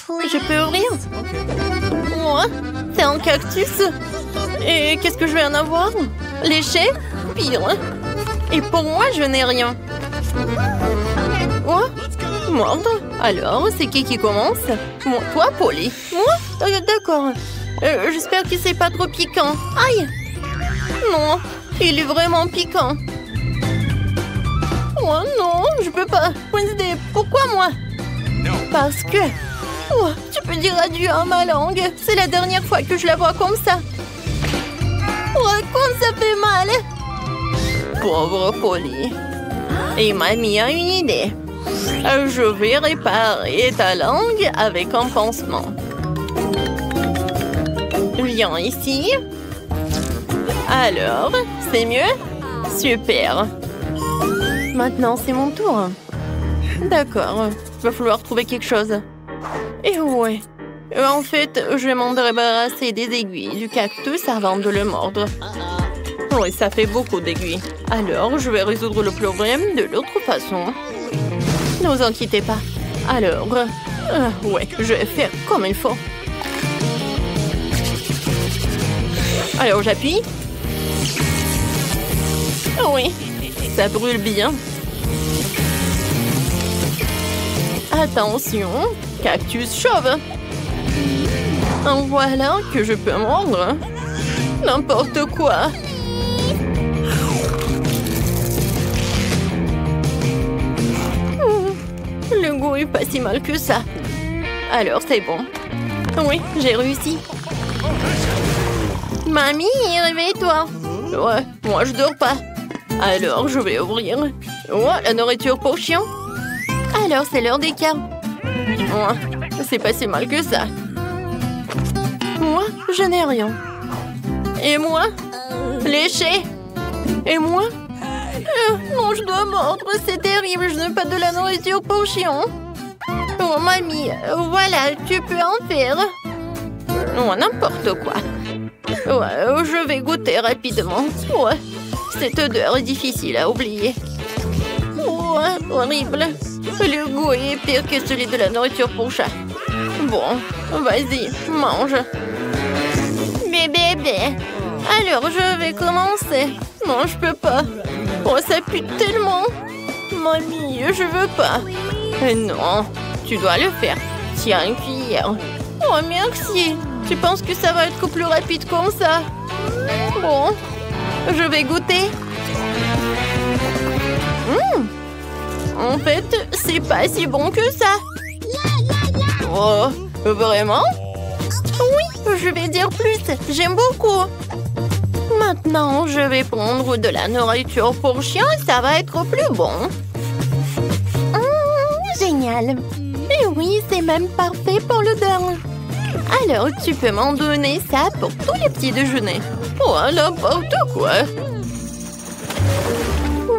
Je peux ouvrir? Moi, c'est un cactus. Et qu'est-ce que je vais en avoir? Léché? Pire. Et pour moi, je n'ai rien. Quoi? Mordre? Alors, c'est qui commence? Moi, toi, Polly. Moi? D'accord. J'espère que c'est pas trop piquant. Aïe! Non, il est vraiment piquant. Oh non, je peux pas. Wednesday, pourquoi moi? Parce que... Oh, tu peux dire adieu à ma langue. C'est la dernière fois que je la vois comme ça. Oh, comme ça fait mal. Pauvre Polly. Et mamie a une idée. Je vais réparer ta langue avec un pansement. Viens ici. Alors, c'est mieux? Super. Maintenant, c'est mon tour. D'accord, va falloir trouver quelque chose. Et ouais. En fait, je vais m'en débarrasser des aiguilles du cactus avant de le mordre. Oui, ça fait beaucoup d'aiguilles. Alors, je vais résoudre le problème de l'autre façon. Ne vous inquiétez pas. Alors, ouais, je vais faire comme il faut. Alors, j'appuie. Oui, ça brûle bien. Attention, cactus chauve. En voilà que je peux mordre. N'importe quoi. Le goût est pas si mal que ça. Alors, c'est bon. Oui, j'ai réussi. Mamie, réveille-toi. Ouais, moi je dors pas. Alors, je vais ouvrir. Oh, la nourriture pour chien. Alors, c'est l'heure des câbles. Ouais, c'est pas si mal que ça. Moi, je n'ai rien. Et moi? Léché. Et moi? Non, je dois mordre, c'est terrible, je n'ai pas de la nourriture pour chien. Oh, mamie, voilà, tu peux en faire. Oh, n'importe quoi. Ouais, je vais goûter rapidement. Ouais, cette odeur est difficile à oublier. Ouais, horrible. Le goût est pire que celui de la nourriture pour chat. Bon, vas-y, mange. Bébé. Alors, je vais commencer. Non, je peux pas. Oh, ça pue tellement. Mamie, je veux pas. Non, tu dois le faire. Tiens, une cuillère. Oh, merci. Tu penses que ça va être plus rapide comme ça? Bon, je vais goûter. En fait, c'est pas si bon que ça. Oh, vraiment? Oui, je vais dire plus. J'aime beaucoup. Maintenant, je vais prendre de la nourriture pour chien. Ça va être plus bon. Génial. Et oui, c'est même parfait pour l'odeur. Alors, tu peux m'en donner ça pour tous les petits déjeuners. Oh, n'importe quoi.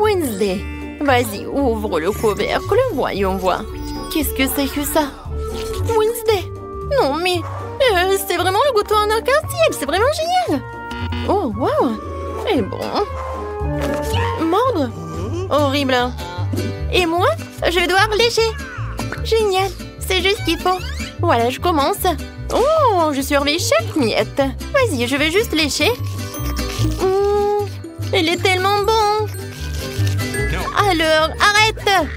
Wednesday, vas-y, ouvre le couvercle, voyons voir. Qu'est-ce que c'est que ça? Wednesday. Non, mais c'est vraiment le gâteau en arc-en-ciel. C'est vraiment génial. Oh, wow. Et bon. Mordre. Horrible. Et moi, je vais devoir lécher. Génial. C'est juste ce qu'il faut. Voilà, je commence. Oh, je surveille chaque miette. Vas-y, je vais juste lécher. Il est tellement bon. Alors, arrête.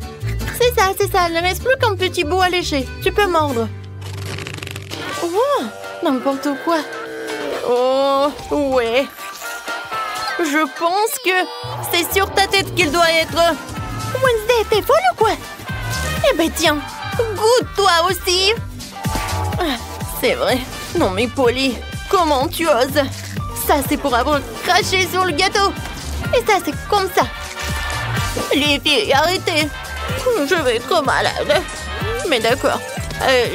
C'est ça. Il ne reste plus qu'un petit bout à lécher. Tu peux mordre. Oh, n'importe quoi. Oh, ouais. Je pense que c'est sur ta tête qu'il doit être. Wednesday, t'es folle ou quoi? Eh ben tiens, goûte toi aussi. C'est vrai. Non mais Polly, comment tu oses? Ça c'est pour avoir craché sur le gâteau. Et ça c'est comme ça. Les filles, arrêtez. Je vais être malade. Mais d'accord.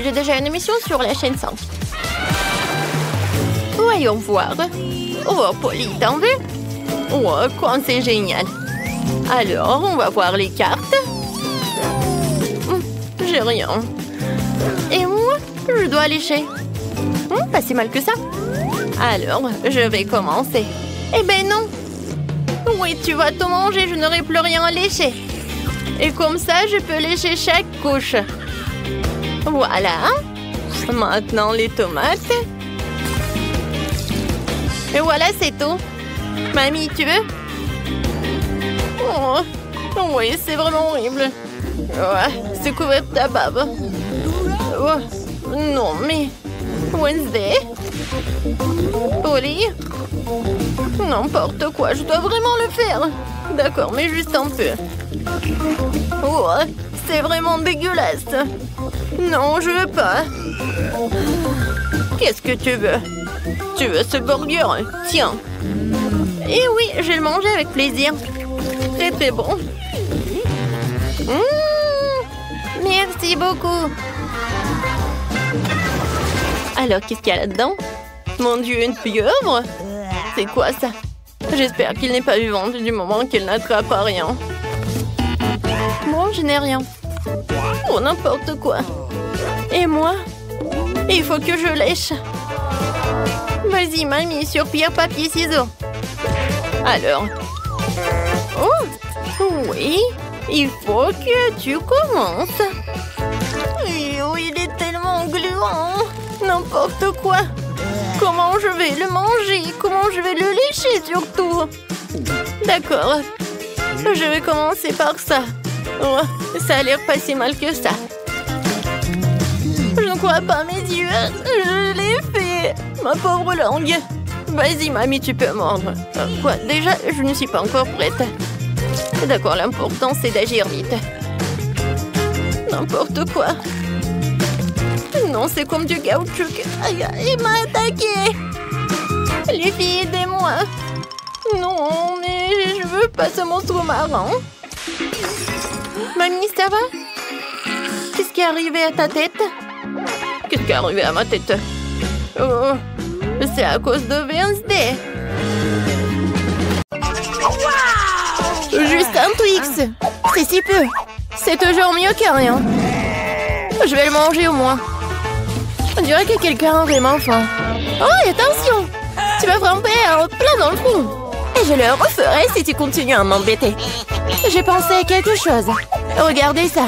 J'ai déjà une émission sur la chaîne 5. Voyons voir. Oh, Polly, t'en veux? Oh, quoi, c'est génial. Alors, on va voir les cartes. J'ai rien. Et moi, je dois lécher. Pas si mal que ça. Alors, je vais commencer. Eh ben non. Oui, tu vas tout manger, je n'aurai plus rien à lécher. Et comme ça, je peux lécher chaque couche. Voilà. Maintenant, les tomates. Et voilà, c'est tout. Mamie, tu veux? Oh, oui, c'est vraiment horrible. Ouais, c'est couvert de ta bave. Oh, non, mais... Wednesday? Polly? N'importe quoi, je dois vraiment le faire. D'accord, mais juste un peu. Oh, c'est vraiment dégueulasse. Non, je veux pas. Qu'est-ce que tu veux? Tu veux ce burger? Tiens. Eh oui, je vais le manger avec plaisir. Très très bon. Merci beaucoup. Alors, qu'est-ce qu'il y a là-dedans? Mon Dieu, une pieuvre? C'est quoi ça? J'espère qu'il n'est pas vivante du moment qu'elle n'attrape à rien. Bon, je n'ai rien. Oh, n'importe quoi. Et moi? Il faut que je lèche. Vas-y, mamie, sur pierre, papier, ciseaux. Alors. Oh, oui. Il faut que tu commences. Oui, il est tellement gluant. N'importe quoi. Comment je vais le manger? Comment je vais le lécher surtout? D'accord. Je vais commencer par ça. Oh, ça a l'air pas si mal que ça. Je ne crois pas mes yeux. Je l'ai fait. Ma pauvre langue. Vas-y, mamie, tu peux mordre. Quoi? Déjà, je ne suis pas encore prête. D'accord, l'important, c'est d'agir vite. N'importe quoi. Non, c'est comme du caoutchouc. Aïe, il m'a attaqué. Les filles, aidez-moi. Non, mais je veux pas ce monstre marin. Mamie, ça va? Qu'est-ce qui est arrivé à ta tête? Qu'est-ce qui est arrivé à ma tête? Oh, c'est à cause de Wednesday. Juste un Twix. C'est si peu. C'est toujours mieux que rien. Je vais le manger au moins. On dirait que quelqu'un a vraiment faim. Oh, attention! Tu m'as frappé en plein dans le front. Et je le referai si tu continues à m'embêter. J'ai pensé à quelque chose. Regardez ça.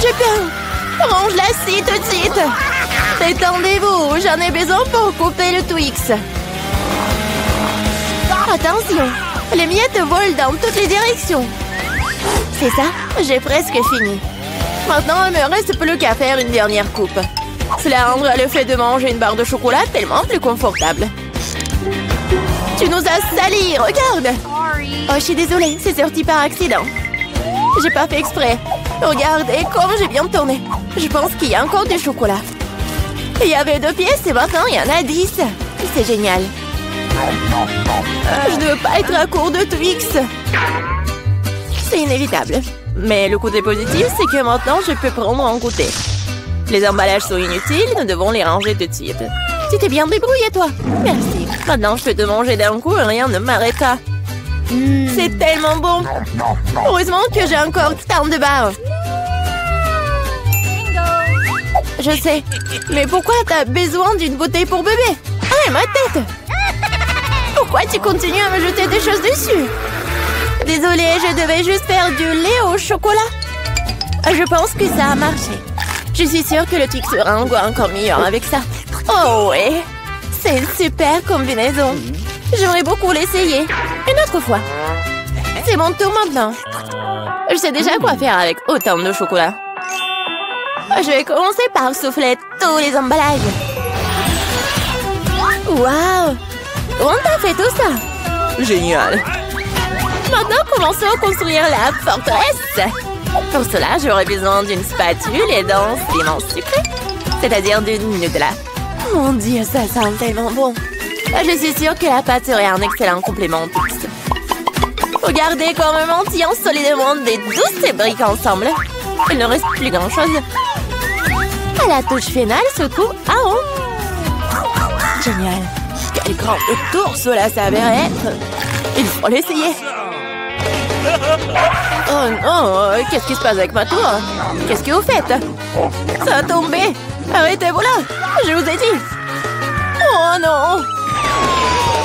J'ai peur. Range la scie tout de suite. Détendez-vous, j'en ai besoin pour couper le Twix. Attention, les miettes volent dans toutes les directions. C'est ça, j'ai presque fini. Maintenant, il me reste plus qu'à faire une dernière coupe. Cela rendra le fait de manger une barre de chocolat tellement plus confortable. Tu nous as salis, regarde! Oh, je suis désolée, c'est sorti par accident. J'ai pas fait exprès. Regardez comme j'ai bien tourné. Je pense qu'il y a encore du chocolat. Il y avait 2 pièces et maintenant il y en a 10. C'est génial. Je ne veux pas être à court de Twix. C'est inévitable. Mais le côté positif, c'est que maintenant, je peux prendre en goûter. Les emballages sont inutiles, nous devons les ranger tout de suite. Tu t'es bien débrouillé, toi. Merci. Maintenant, je peux te manger d'un coup et rien ne m'arrêtera. C'est tellement bon. Heureusement que j'ai encore tant de barres. Je sais. Mais pourquoi t'as besoin d'une bouteille pour bébé? Ah, ma tête! Pourquoi tu continues à me jeter des choses dessus? Désolée, je devais juste faire du lait au chocolat. Je pense que ça a marché. Je suis sûre que le Twix sera encore meilleur avec ça. Oh ouais, c'est une super combinaison. J'aimerais beaucoup l'essayer. Une autre fois. C'est mon tour maintenant. Je sais déjà quoi faire avec autant de chocolat. Je vais commencer par souffler tous les emballages. Waouh! On t'a fait tout ça? Génial! Maintenant, commençons à construire la forteresse. Pour cela, j'aurai besoin d'une spatule et d'un ciment sucré. C'est-à-dire d'une Nutella. Mon Dieu, ça sent tellement bon. Je suis sûre que la pâte serait un excellent complément au Twix. Regardez comme un mantillon solidement des douces briques ensemble. Il ne reste plus grand-chose. À la touche finale se trouve un rond. Génial. Quel grand tour cela s'avérait être. Il faut l'essayer. Oh non, qu'est-ce qui se passe avec ma tour? Qu'est-ce que vous faites? Ça a tombé. Arrêtez-vous là. Je vous ai dit. Oh non.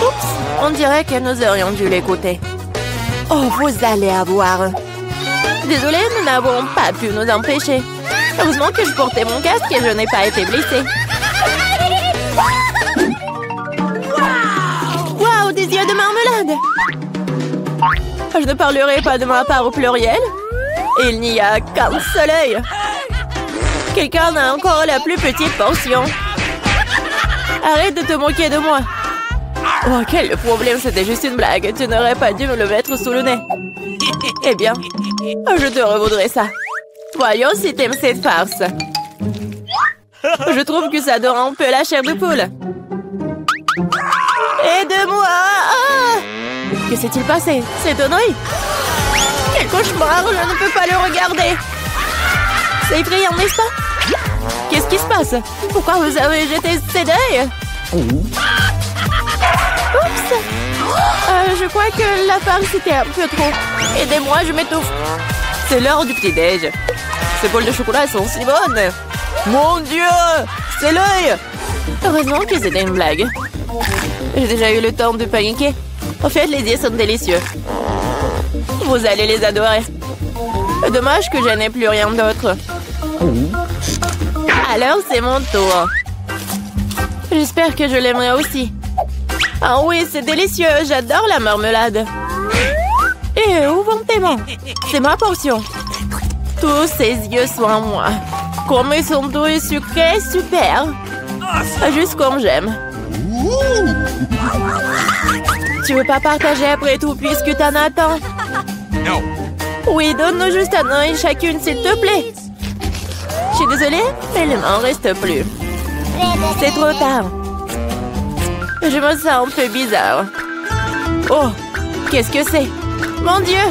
Oups, on dirait que nous aurions dû l'écouter. Oh, vous allez avoir. Désolée, nous n'avons pas pu nous empêcher. Heureusement que je portais mon casque et je n'ai pas été blessée. Waouh, des yeux de marmelade! Je ne parlerai pas de ma part au pluriel. Il n'y a qu'un seul œil. Quelqu'un a encore la plus petite portion. Arrête de te moquer de moi. Oh, quel problème, c'était juste une blague. Tu n'aurais pas dû me le mettre sous le nez. Eh bien, je te revaudrai ça. Voyons si t'aimes cette farce. Je trouve que ça dore un peu la chair de poule. Aide-moi! Ah! Que s'est-il passé? C'est un œil? Quel cauchemar! Je ne peux pas le regarder! C'est effrayant, n'est-ce pas? Qu'est-ce qui se passe? Pourquoi vous avez jeté ces deuils? Oups! Je crois que la farce était un peu trop. Aidez-moi, je m'étouffe. C'est l'heure du petit-déj. Ces bols de chocolat sont si bonnes. Mon Dieu! C'est l'œil! Heureusement que c'était une blague. J'ai déjà eu le temps de paniquer. En fait, les yeux sont délicieux. Vous allez les adorer. Dommage que je n'ai plus rien d'autre. Alors, c'est mon tour. J'espère que je l'aimerai aussi. Ah oui, c'est délicieux. J'adore la marmelade. Et où vont tes mains? C'est ma portion. Tous ces yeux sont à moi. Comme ils sont doux et sucrés, super. Juste comme j'aime. Tu veux pas partager après tout puisque t'en as tant? Non. Oui, donne-nous juste un œil chacune, s'il te plaît. Je suis désolée, mais il m'en reste plus. C'est trop tard. Je me sens un peu bizarre. Oh, qu'est-ce que c'est? Mon Dieu!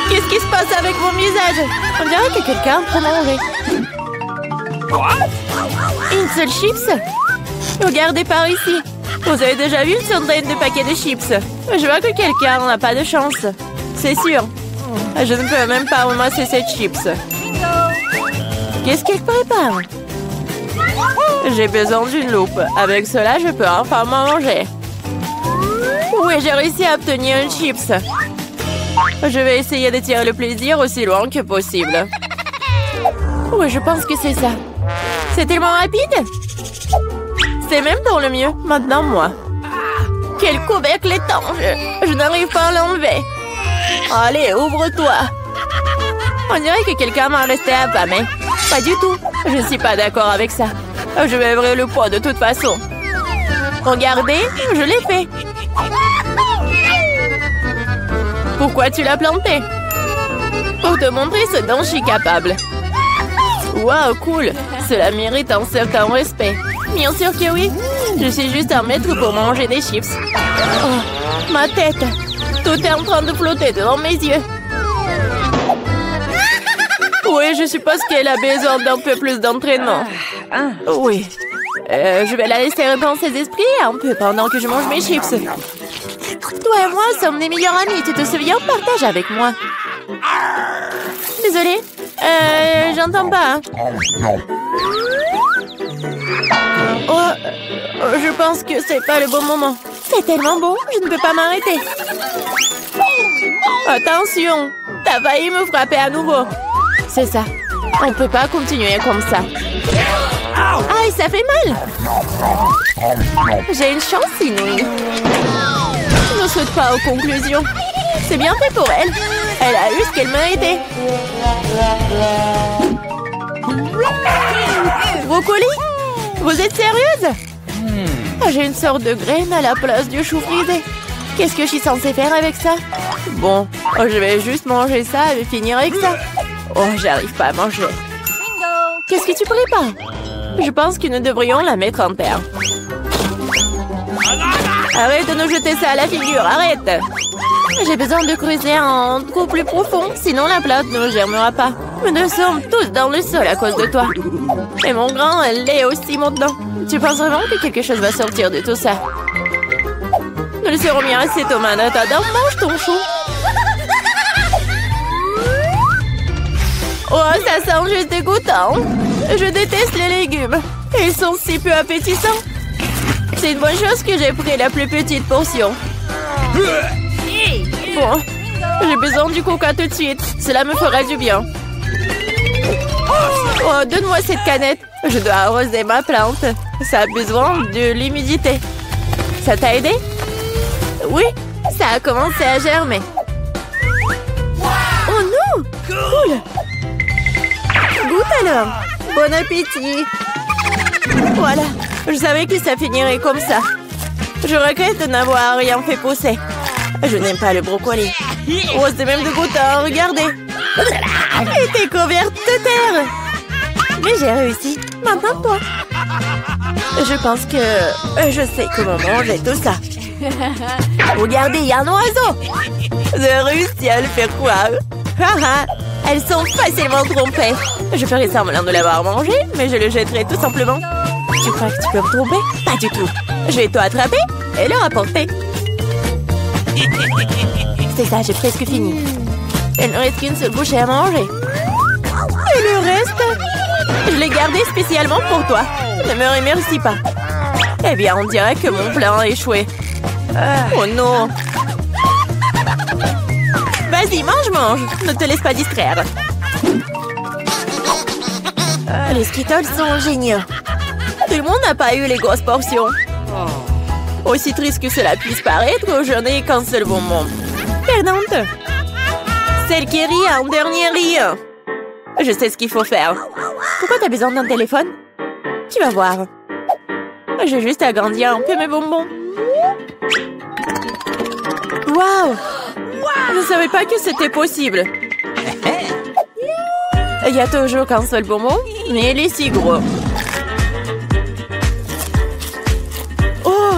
Qu'est-ce qui se passe avec mon visage? On dirait que quelqu'un prend manger. Une seule chips? Regardez par ici. Vous avez déjà vu une centaine de paquets de chips? Je vois que quelqu'un n'a pas de chance. C'est sûr. Je ne peux même pas ramasser cette chips. Qu'est-ce qu'elle prépare? J'ai besoin d'une loupe. Avec cela, je peux enfin manger. Oui, j'ai réussi à obtenir une chips. Je vais essayer de tirer le plaisir aussi loin que possible. Oui, je pense que c'est ça. C'est tellement rapide. C'est même pour le mieux. Maintenant, moi. Quel couvercle étanche. Je n'arrive pas à l'enlever. Allez, ouvre-toi. On dirait que quelqu'un m'a resté affamé. Pas du tout. Je ne suis pas d'accord avec ça. Je vais ouvrir le pot de toute façon. Regardez, je l'ai fait. Pourquoi tu l'as planté? Pour te montrer ce dont je suis capable. Waouh, cool. Cela mérite un certain respect. Bien sûr que oui. Je suis juste un maître pour manger des chips. Oh, ma tête. Tout est en train de flotter devant mes yeux. Oui, je suppose qu'elle a besoin d'un peu plus d'entraînement. Oui. Je vais la laisser reprendre ses esprits un peu pendant que je mange mes chips. Toi et moi sommes des meilleurs amis, tu te souviens? Partage avec moi. Désolée. J'entends pas. Hein. Oh, je pense que c'est pas le bon moment. C'est tellement beau, je ne peux pas m'arrêter. Attention, t'as failli me frapper à nouveau. C'est ça. On peut pas continuer comme ça. Aïe, ça fait mal. J'ai une chance inouïe. Ne saute pas aux conclusions. C'est bien fait pour elle. Elle a eu ce qu'elle méritait. Brocoli? Vous êtes sérieuse? J'ai une sorte de graine à la place du chou frisé. Qu'est-ce que je suis censée faire avec ça? Bon, je vais juste manger ça et finir avec ça. Oh, j'arrive pas à manger. Qu'est-ce que tu prépares? Je pense que nous devrions la mettre en terre. Arrête de nous jeter ça à la figure, arrête! J'ai besoin de creuser un trou plus profond, sinon la plante ne germera pas. Nous sommes tous dans le sol à cause de toi. Et mon grand, elle l'est aussi maintenant. Tu penses vraiment que quelque chose va sortir de tout ça? Nous le serons bien assez, Thomas. Attends, mange ton chou. Oh, ça sent juste dégoûtant. Je déteste les légumes. Ils sont si peu appétissants. C'est une bonne chose que j'ai pris la plus petite portion. Bon, j'ai besoin du coca tout de suite. Cela me fera du bien. Oh, donne-moi cette canette. Je dois arroser ma plante. Ça a besoin de l'humidité. Ça t'a aidé? Oui, ça a commencé à germer. Oh non! Cool! Goûte alors! Bon appétit! Voilà, je savais que ça finirait comme ça. Je regrette de n'avoir rien fait pousser. Je n'aime pas le brocoli. Oh, c'est même dégoûtant, regardez! Elle était couverte de terre! Mais j'ai réussi. Maintenant, toi. Je pense que je sais comment manger tout ça. Regardez, il y a un oiseau. J'ai réussi à le faire croire. Elles sont facilement trompées. Je ferai semblant de l'avoir mangé, mais je le jetterai tout simplement. Tu crois que tu peux me tromper? Pas du tout. Je vais tout attraper et le rapporter. C'est ça, j'ai presque fini. Il ne reste qu'une seule bouchée à manger. Et le reste? Je l'ai gardé spécialement pour toi. Ne me remercie pas. Eh bien, on dirait que mon plan a échoué. Oh non! Vas-y, mange! Ne te laisse pas distraire. Les Skittles sont géniaux. Tout le monde n'a pas eu les grosses portions. Aussi triste que cela puisse paraître, je n'ai qu'un seul bonbon. Perdante. Celle qui rit en dernier rit. Je sais ce qu'il faut faire. Pourquoi t'as besoin d'un téléphone? Tu vas voir. J'ai juste agrandir un peu mes bonbons. Waouh! Je ne savais pas que c'était possible. Il y a toujours qu'un seul bonbon, mais il est si gros. Oh!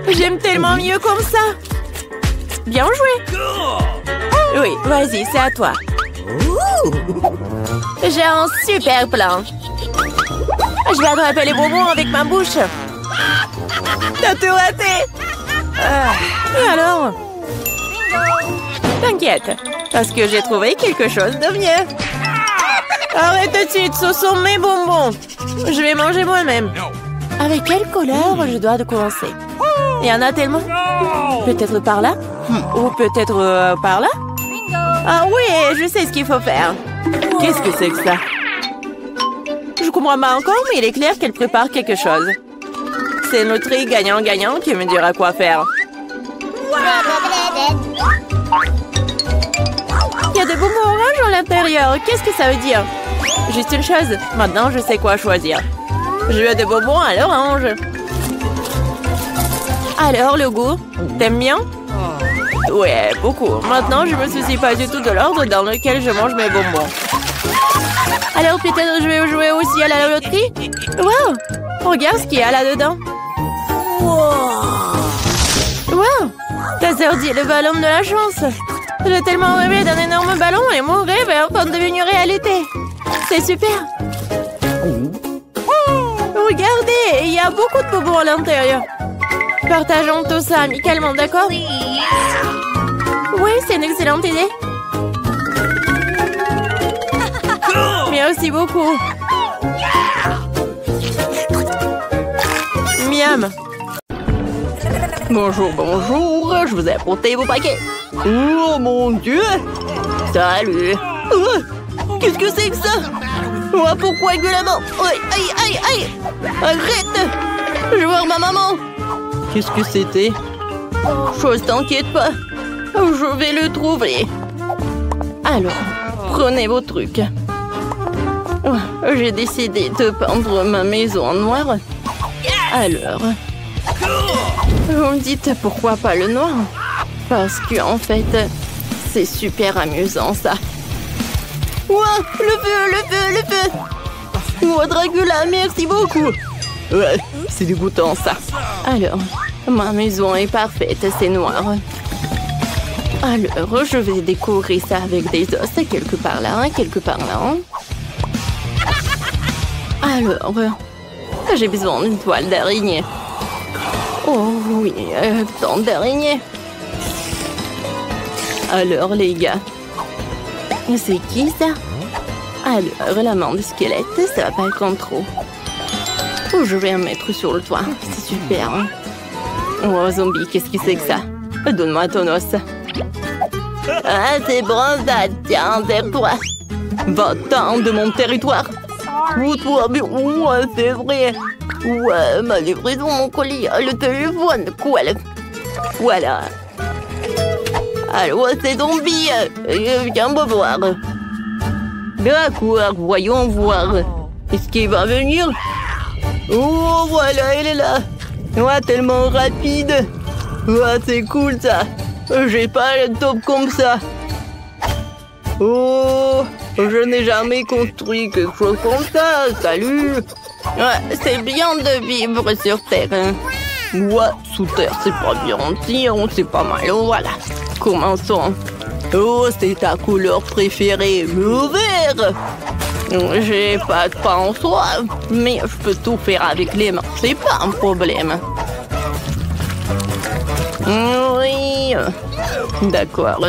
J'aime tellement mieux comme ça. Bien joué. Oui, vas-y, c'est à toi. J'ai un super plan. Je vais attraper les bonbons avec ma bouche. T'as tout raté. Et alors? T'inquiète, parce que j'ai trouvé quelque chose de mieux. Arrête tout de suite, ce sont mes bonbons. Je vais manger moi-même. Avec quelle couleur je dois commencer? Il y en a tellement. Peut-être par là? Ou peut-être par là? Ah oui, je sais ce qu'il faut faire. Qu'est-ce que c'est que ça? Je comprends pas encore, mais il est clair qu'elle prépare quelque chose. C'est notre gagnant-gagnant qui me dira quoi faire. Il y a des bonbons oranges à l'intérieur. Qu'est-ce que ça veut dire? Juste une chose. Maintenant, je sais quoi choisir. Je veux des bonbons à l'orange. Alors, le goût? T'aimes bien? Ouais, beaucoup. Maintenant, je me soucie pas du tout de l'ordre dans lequel je mange mes bonbons. Alors, peut-être je vais jouer aussi à la loterie? Wow! Regarde ce qu'il y a là-dedans. Wow! T'as sorti le ballon de la chance. J'ai tellement rêvé d'un énorme ballon et mon rêve est enfin devenu réalité. C'est super. Regardez, il y a beaucoup de bonbons à l'intérieur. Partageons tout ça amicalement, d'accord? Oui, c'est une excellente idée. Merci beaucoup. Miam. Bonjour, bonjour. Je vous ai apporté vos paquets. Oh mon Dieu. Salut. Qu'est-ce que c'est que ça? Oh, pourquoi gueule la main? Aïe, aïe, aïe. Arrête. Je veux voir ma maman. Qu'est-ce que c'était? Chose, t'inquiète pas. Je vais le trouver. Alors, prenez vos trucs. J'ai décidé de peindre ma maison en noir. Alors, vous me dites pourquoi pas le noir? Parce que en fait, c'est super amusant ça. Ouah, le feu, le feu, le feu! Oh, Dracula, merci beaucoup! Ouais, c'est dégoûtant ça. Alors, ma maison est parfaite, c'est noir. Alors, je vais décorer ça avec des os, quelque part là, quelque part là. Alors, j'ai besoin d'une toile d'araignée. Oh oui, tant d'araignées. Alors, les gars, c'est qui ça? Alors, la main de squelette, ça va pas être trop. Oh, je vais en mettre sur le toit, c'est super. Oh, zombie, qu'est-ce que c'est que ça? Donne-moi ton os. Ah, c'est bronzade, tiens, serre-toi. Va-t'en de mon territoire. Oh, toi, mais ouais, c'est vrai. Ouais, ma livraison, mon colis, le téléphone, quoi. Voilà. Allô, c'est zombie. Viens me voir. D'accord, voyons voir. Est-ce qu'il va venir? Oh, voilà, elle est là. Ouais, tellement rapide. Ouais, c'est cool, ça. J'ai pas le top comme ça. Oh, je n'ai jamais construit quelque chose comme ça. Salut. Ouais, c'est bien de vivre sur Terre. Hein. Ouais, sous terre, c'est pas bien. C'est pas mal. Voilà. Commençons. Oh, c'est ta couleur préférée, le vert. J'ai pas de pain en soi, mais je peux tout faire avec les mains. C'est pas un problème. Oui. D'accord.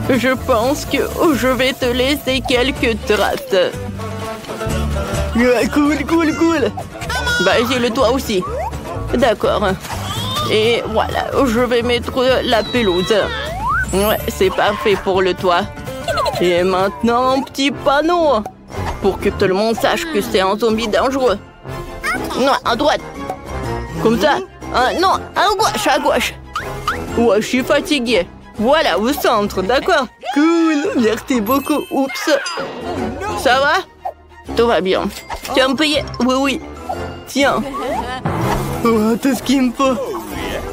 Je pense que je vais te laisser quelques traces. Cool. Bah, j'ai le toit aussi. D'accord. Et voilà, je vais mettre la pelouse. Ouais, c'est parfait pour le toit. Et maintenant, un petit panneau. Pour que tout le monde sache que c'est un zombie dangereux. Non, à droite. Comme ça. Non, à gauche. Ouais, je suis fatiguée. Voilà, au centre, d'accord. Cool, merci beaucoup. Oups. Ça va? Tout va bien. Tu vas me payer? Oui. Tiens. Oh, tout ce qu'il me faut.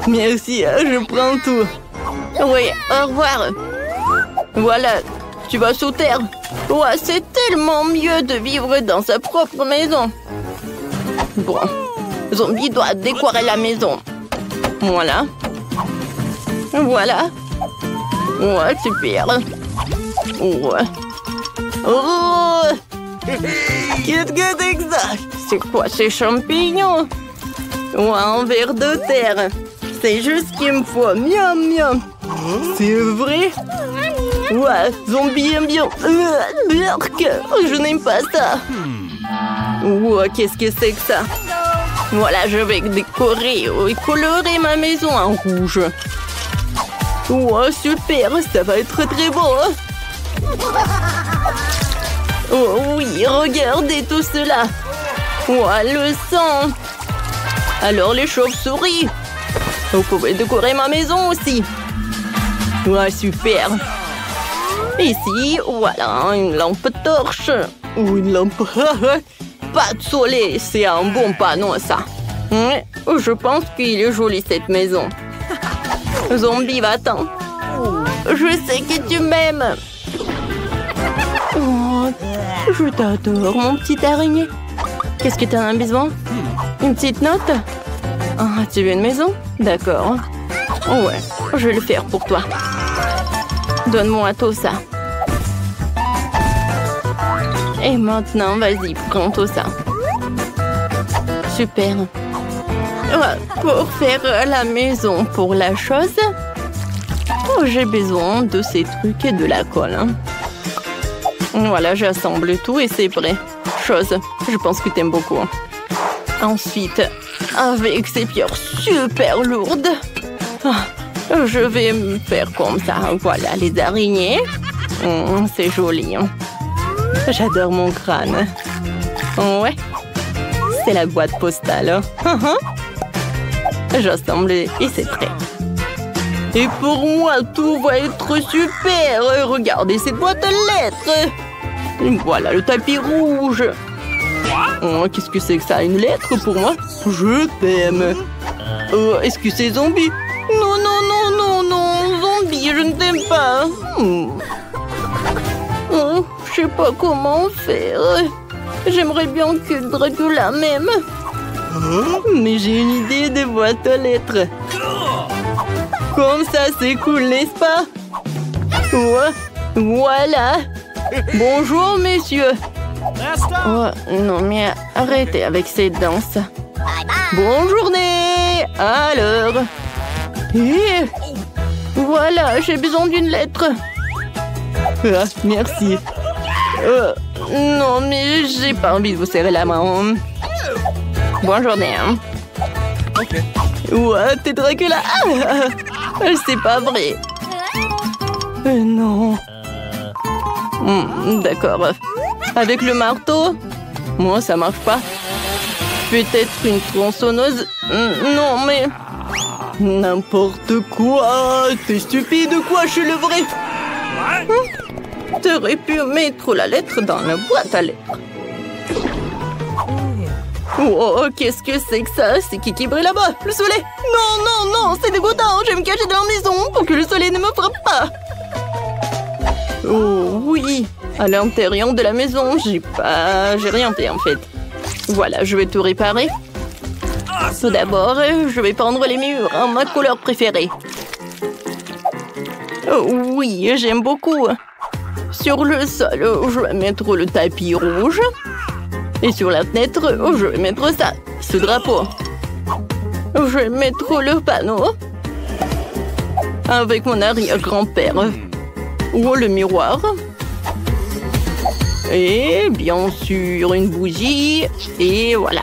Merci, je prends tout. Oui, au revoir. Voilà, tu vas sous terre. Ouais, c'est tellement mieux de vivre dans sa propre maison. Bon, zombie doit décorer la maison. Voilà. Ouais, super. Ouais. Oh! Qu'est-ce que c'est que ça? C'est quoi ces champignons? Ouais, un ver de terre. C'est juste ce qu'il me faut. Miam. C'est vrai? Ouais, zombie aime bien. Je n'aime pas ça. Ouais, qu'est-ce que c'est que ça? Voilà, je vais décorer et colorer ma maison en rouge. Ouais, super, ça va être très beau. Oh oui, regardez tout cela. Ouais, le sang. Alors les chauves-souris. Vous pouvez décorer ma maison aussi. Ouais, super. Ici, voilà, une lampe torche. Ou une lampe... Pas de soleil, c'est un bon panneau, ça. Je pense qu'il est joli, cette maison. Zombie, va-t'en. Je sais que tu m'aimes. Oh, je t'adore, mon petit araignée. Qu'est-ce que tu en as besoin? Une petite note? Ah, tu veux une maison? D'accord. Ouais, je vais le faire pour toi. Donne-moi tout ça. Et maintenant, vas-y, prends tout ça. Super. Pour faire la maison pour la chose, j'ai besoin de ces trucs et de la colle. Voilà, j'assemble tout et c'est prêt. Chose, je pense que t'aimes beaucoup. Ensuite, avec ces pierres super lourdes, je vais me faire comme ça. Voilà, les araignées. C'est joli. J'adore mon crâne. Ouais, c'est la boîte postale. J'assemble et c'est prêt. Et pour moi, tout va être super. Regardez cette boîte de lettres. Voilà le tapis rouge. Qu'est-ce que c'est que ça? Une lettre pour moi? Je t'aime. Est-ce que c'est zombie? Non, zombie, je ne t'aime pas. Je sais pas comment faire. J'aimerais bien que Dracula m'aime. Mais j'ai une idée de boîte aux lettres. Comme ça, c'est cool, n'est-ce pas? Ouais, voilà. Bonjour, messieurs. Oh, non, mais arrêtez avec ces danses. Bonne journée. Alors. Voilà, j'ai besoin d'une lettre. Merci. Non, mais j'ai pas envie de vous serrer la main. Bonne journée. Ouais, t'es Dracula. C'est pas vrai. Non. D'accord. Avec le marteau? Moi, ça marche pas. Peut-être une tronçonneuse? Non, mais... N'importe quoi! T'es stupide ou quoi? Je suis le vrai! T'aurais pu mettre la lettre dans la boîte à lettres. Oh, qu'est-ce que c'est que ça? C'est qui brille là-bas? Le soleil? Non, non, non, c'est dégoûtant. Je vais me cacher dans la maison pour que le soleil ne me frappe pas. Oh, oui. À l'intérieur de la maison, j'ai rien fait en fait. Voilà, je vais tout réparer. Tout d'abord, je vais peindre les murs en ma couleur préférée. Oh, oui, j'aime beaucoup. Sur le sol, je vais mettre le tapis rouge. Et sur la fenêtre, je vais mettre ça, ce drapeau. Je vais mettre le panneau avec mon arrière-grand-père. Ou le miroir. Et bien sûr, une bougie. Et voilà.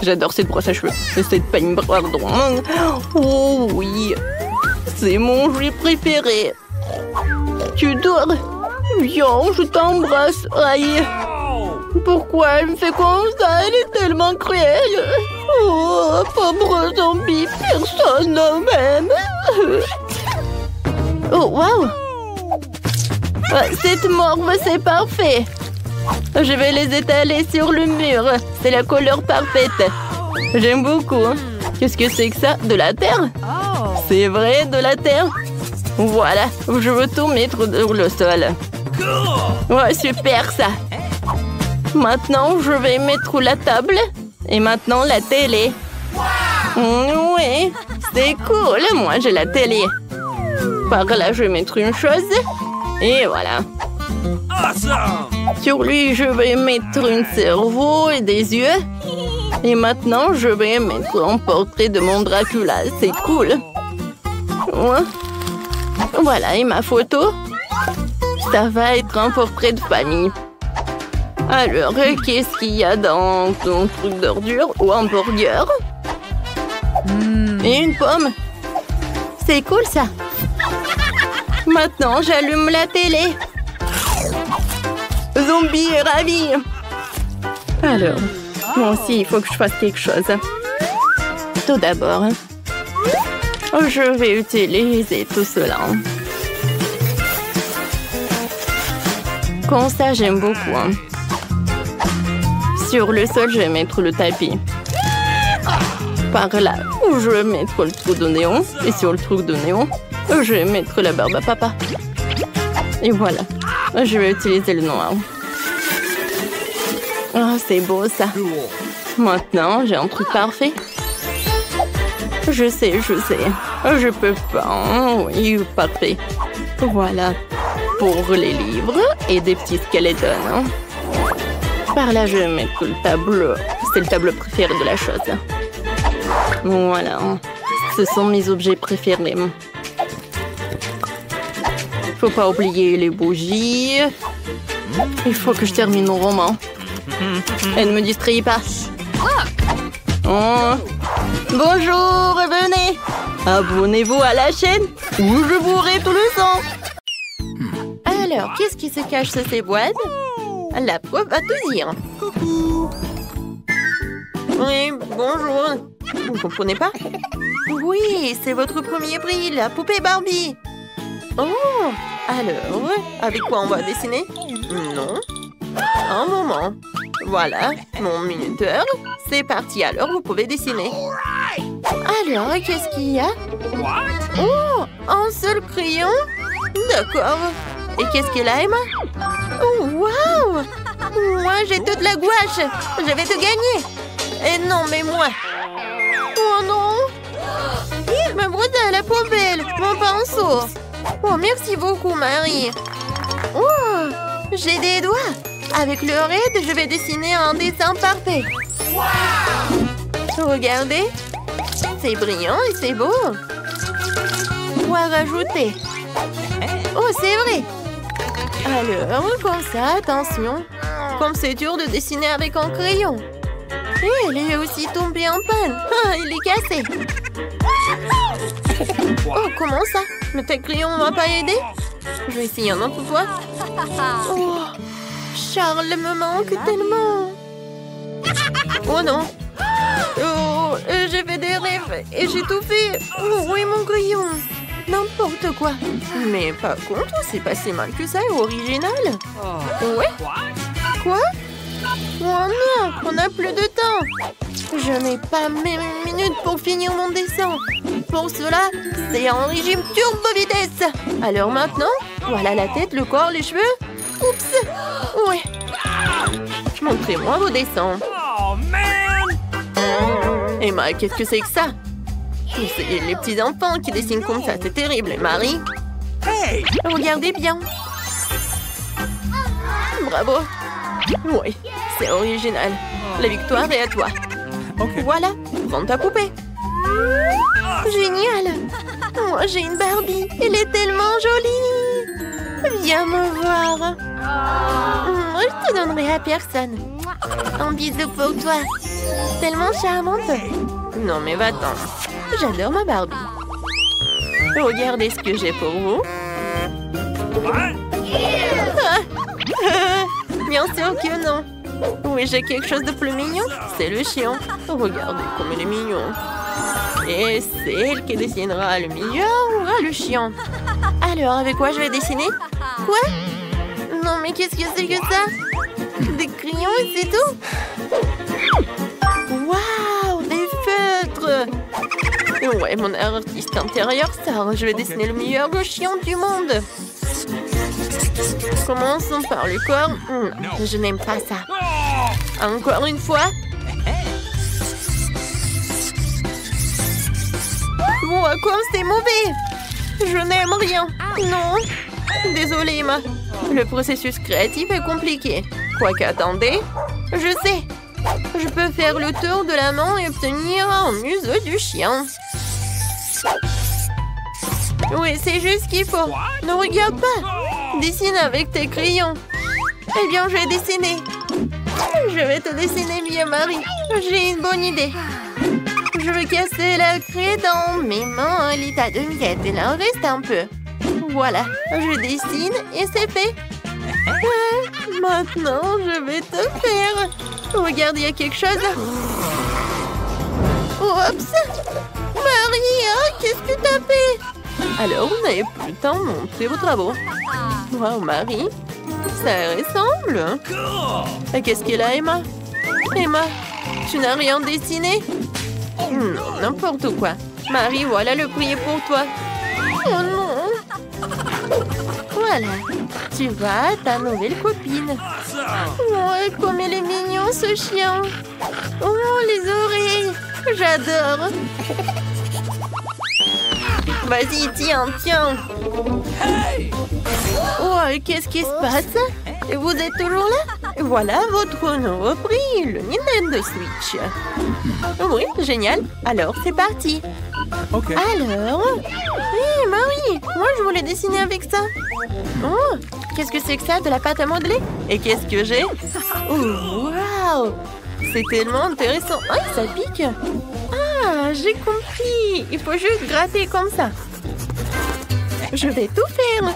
J'adore cette brosse à cheveux. Et cette peigne pardon. Oh oui. C'est mon jouet préféré. Tu dors? Viens, je t'embrasse. Aïe. Pourquoi elle me fait comme ça? Elle est tellement cruelle. Oh, pauvre zombie, personne ne m'aime. Oh, waouh. Cette morve, c'est parfait. Je vais les étaler sur le mur. C'est la couleur parfaite. J'aime beaucoup. Qu'est-ce que c'est que ça? De la terre? C'est vrai, de la terre. Voilà, je veux tout mettre sur le sol. Ouais, super ça. Maintenant, je vais mettre la table. Et maintenant, la télé. Oui, c'est cool. Moi, j'ai la télé. Par là, je vais mettre une chose. Et voilà. Sur lui, je vais mettre un cerveau et des yeux. Et maintenant, je vais mettre un portrait de mon Dracula. C'est cool. Voilà, et ma photo. Ça va être un portrait de famille. Alors, qu'est-ce qu'il y a dans ton truc d'ordure ou un burger? Et une pomme. C'est cool, ça. Maintenant, j'allume la télé. Zombie est ravi. Alors, moi aussi, il faut que je fasse quelque chose. Tout d'abord, je vais utiliser tout cela. Comme ça, j'aime beaucoup. Sur le sol, je vais mettre le tapis. Par là, je vais mettre le trou de néon. Et sur le trou de néon, je vais mettre la barbe à papa. Et voilà. Je vais utiliser le noir. Oh, c'est beau ça. Maintenant, j'ai un truc parfait. Je sais. Je peux pas. Oui, parfait. Voilà. Pour les livres et des petits skeletons. Par là, je vais mettre le tableau. C'est le tableau préféré de la chose. Voilà. Ce sont mes objets préférés. Faut pas oublier les bougies. Il faut que je termine mon roman. Et ne me distrayez pas. Oh. Bonjour, venez. Abonnez-vous à la chaîne ou je bourrai tout le sang. Alors, qu'est-ce qui se cache sous ces boîtes? La preuve va tout dire. Coucou. Oui, bonjour. Vous ne comprenez pas? Oui, c'est votre premier prix, la poupée Barbie. Oh, alors, avec quoi on va dessiner? Non. Un moment. Voilà, mon minuteur. C'est parti, alors vous pouvez dessiner. Alors, qu'est-ce qu'il y a? Oh, un seul crayon? D'accord. Et qu'est-ce qu'elle a, Emma? Oh, waouh! Moi, j'ai toute la gouache. Je vais te gagner. Et non, mais moi. Oh non! Ma brosse à la poubelle. Mon pinceau. Oh, merci beaucoup, Marie. Oh, j'ai des doigts. Avec le raid, je vais dessiner un dessin parfait. Regardez. C'est brillant et c'est beau. Quoi rajouter? Oh, c'est vrai. Alors, comme ça, attention. Comme c'est dur de dessiner avec un crayon. Et elle est aussi tombée en panne. Ah, il est cassé. Oh, comment ça? Le crayon ne m'a pas aidé? Je vais essayer un autre fois. Oh, Charles me manque tellement. Oh non. Oh, j'ai fait des rêves et j'ai tout fait. Oh, où est mon crayon? N'importe quoi. Mais par contre, c'est pas si mal que ça et original. Ouais? Quoi? Oh non, on n'a plus de temps. Je n'ai pas même une minute pour finir mon dessin. Pour cela, c'est en régime turbo vitesse. Alors maintenant, voilà la tête, le corps, les cheveux. Oups. Ouais. Montrez-moi vos dessins. Oh, man! Emma, qu'est-ce que c'est que ça? C'est les petits enfants qui dessinent comme ça, c'est terrible. Et Marie? Hey! Regardez bien. Bravo. Oui, c'est original. La victoire est à toi. Okay. Voilà, prends ta poupée. Génial. Moi, j'ai une Barbie. Elle est tellement jolie. Viens me voir. Moi, je te donnerai à personne. Un bisou pour toi. Tellement charmante. Non, mais va-t'en. J'adore ma Barbie. Regardez ce que j'ai pour vous. Bien sûr que non. Oui, j'ai quelque chose de plus mignon. C'est le chien. Regardez comme il est mignon. Et c'est elle qui dessinera le meilleur ou le chien. Alors, avec quoi je vais dessiner? Quoi? Non, mais qu'est-ce que c'est que ça? Des crayons et c'est tout? Waouh, des feutres! Ouais, mon artiste intérieur sort. Je vais dessiner le meilleur chien du monde. Commençons par le corps. Non, je n'aime pas ça. Encore une fois. Oh, comme c'est mauvais. Je n'aime rien. Non. Désolée, Emma. Le processus créatif est compliqué. Quoique, attendez. Je sais. Je peux faire le tour de la main et obtenir un museau du chien. Oui, c'est juste ce qu'il faut. Ne regarde pas. Dessine avec tes crayons. Eh bien, je vais dessiner. Je vais te dessiner mieux, Marie. J'ai une bonne idée. Je vais casser la craie dans mes mains à l'état de miettes. Il en reste un peu. Voilà, je dessine et c'est fait. Maintenant, je vais te faire. Regarde, il y a quelque chose. Oups. Marie, qu'est-ce que t'as fait? Alors, vous n'avez plus le temps de montrer vos travaux. Wow, Marie, ça ressemble. Et qu'est-ce qu'elle a, Emma? Emma, tu n'as rien dessiné? Non, n'importe quoi. Marie, voilà le prix pour toi. Oh non. Voilà, tu vas à ta nouvelle copine. Oh, comme il est mignon ce chien. Oh, les oreilles. J'adore. Vas-y, tiens, tiens. Oh, qu'est-ce qui se passe? Vous êtes toujours là? Voilà votre nouveau prix, le Nintendo Switch. Oui, génial. Alors, c'est parti. Okay. Alors... Hé, Marie, moi je voulais dessiner avec ça. Oh, qu'est-ce que c'est que ça? De la pâte à modeler? Et qu'est-ce que j'ai? Oh, waouh! C'est tellement intéressant. Ah, ça pique. Ah, j'ai compris. Il faut juste gratter comme ça. Je vais tout faire.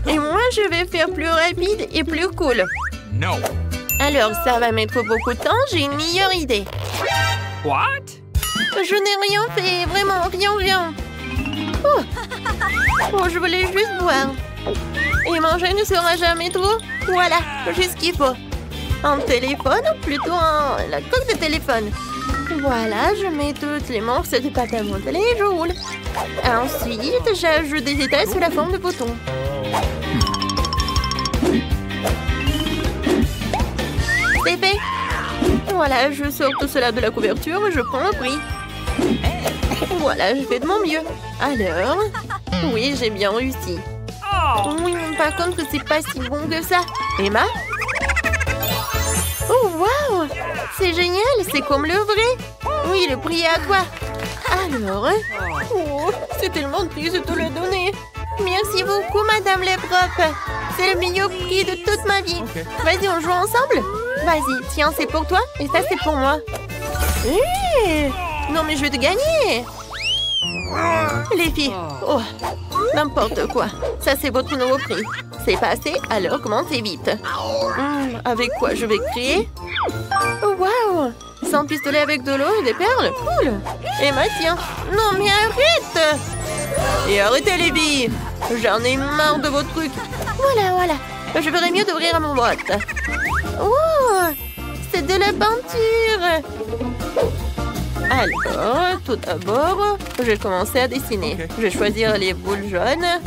Et moi, je vais faire plus rapide et plus cool. No. Alors, ça va mettre beaucoup de temps. J'ai une meilleure idée. What? Je n'ai rien fait. Vraiment, rien. Oh. Oh, je voulais juste boire. Et manger ne sera jamais trop. Voilà, juste ce qu'il faut. Un téléphone, plutôt la coque de téléphone. Voilà, je mets toutes les morceaux de pâte à modeler et je roule. Ensuite, j'ajoute des étages sous la forme de boutons. C'est fait. Voilà, je sors tout cela de la couverture et je prends le prix. Voilà, je fais de mon mieux. Alors, oui, j'ai bien réussi. Oui, mais par contre, c'est pas si bon que ça. Emma? Oh, waouh! C'est génial, c'est comme le vrai. Oui, le prix est à toi. Alors, oh, c'est tellement triste de te le donner. Merci beaucoup, Madame Leprop. C'est le meilleur prix de toute ma vie. Okay. Vas-y, on joue ensemble? Vas-y, tiens, c'est pour toi et ça, c'est pour moi. Non, mais je vais te gagner. Les filles, oh, n'importe quoi. Ça, c'est votre nouveau prix. C'est pas assez, alors commencez vite. Avec quoi je vais crier? Waouh! Sans pistolet avec de l'eau et des perles? Cool! Et tiens. Non, mais arrête! Et arrêtez les billes! J'en ai marre de vos trucs. Voilà. Je ferais mieux d'ouvrir mon boîte. Oh! C'est de la peinture! Alors, tout d'abord, je vais commencer à dessiner. Je vais choisir les boules jaunes.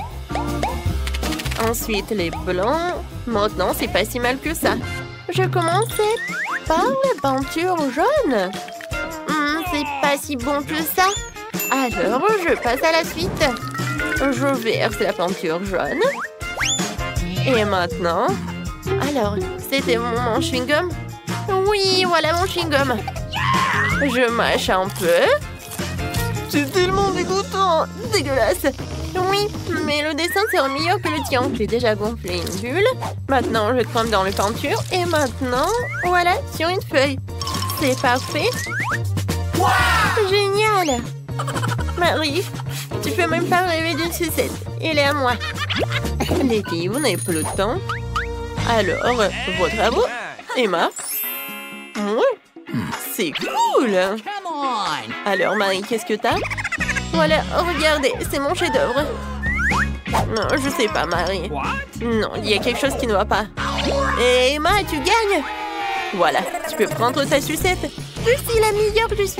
Ensuite, les blancs. Maintenant, c'est pas si mal que ça. Je commençais par la peinture jaune. C'est pas si bon que ça. Alors, je passe à la suite. Je verse la peinture jaune. Et maintenant... Alors, c'était mon chewing-gum? Oui, voilà mon chewing-gum. Je mâche un peu. C'est tellement dégoûtant. Dégueulasse. Oui, mais le dessin sera meilleur que le tien. J'ai déjà gonflé une bulle. Maintenant, je trempe dans les peintures. Et maintenant, voilà, sur une feuille. C'est parfait. Génial. Marie, tu peux même pas rêver d'une sucette. Elle est à moi. Les filles, vous n'avez plus le temps. Alors, vos travaux? Emma? Oui, c'est cool. Alors, Marie, qu'est-ce que t'as? Voilà, regardez, c'est mon chef-d'œuvre. Non, je sais pas, Marie. Non, il y a quelque chose qui ne va pas. Et Emma, tu gagnes. Voilà, tu peux prendre ta sucette. Je suis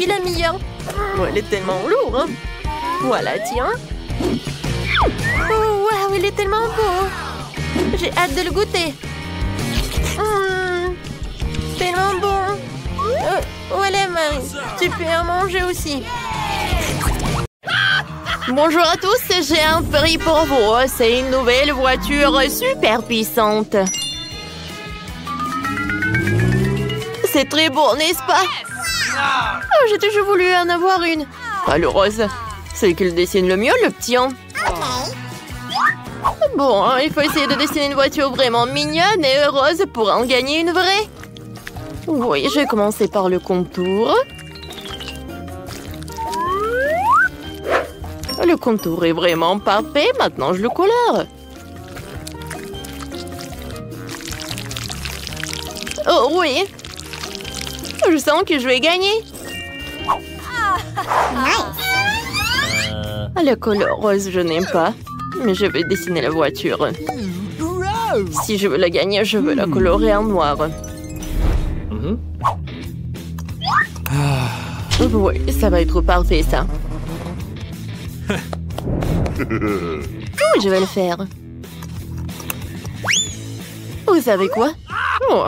la meilleure. Oh, elle est tellement lourde. Hein. Voilà, tiens. Oh, waouh, il est tellement beau. J'ai hâte de le goûter. Tellement bon. Voilà, Marie. Tu peux en manger aussi. Bonjour à tous, j'ai un prix pour vous. C'est une nouvelle voiture super puissante. C'est très beau, n'est-ce pas? Oh, j'ai toujours voulu en avoir une. Ah, le rose. C'est qu'il dessine le mieux, le petit. Bon, il faut essayer de dessiner une voiture vraiment mignonne et heureuse pour en gagner une vraie. Oui, je vais commencer par le contour. Le contour est vraiment parfait. Maintenant, je le colore. Oh oui. Je sens que je vais gagner. La couleur rose, je n'aime pas. Mais je vais dessiner la voiture. Si je veux la gagner, je veux la colorer en noir. Oui, ça va être parfait, ça. Oui, je vais le faire. Vous savez quoi? Oh.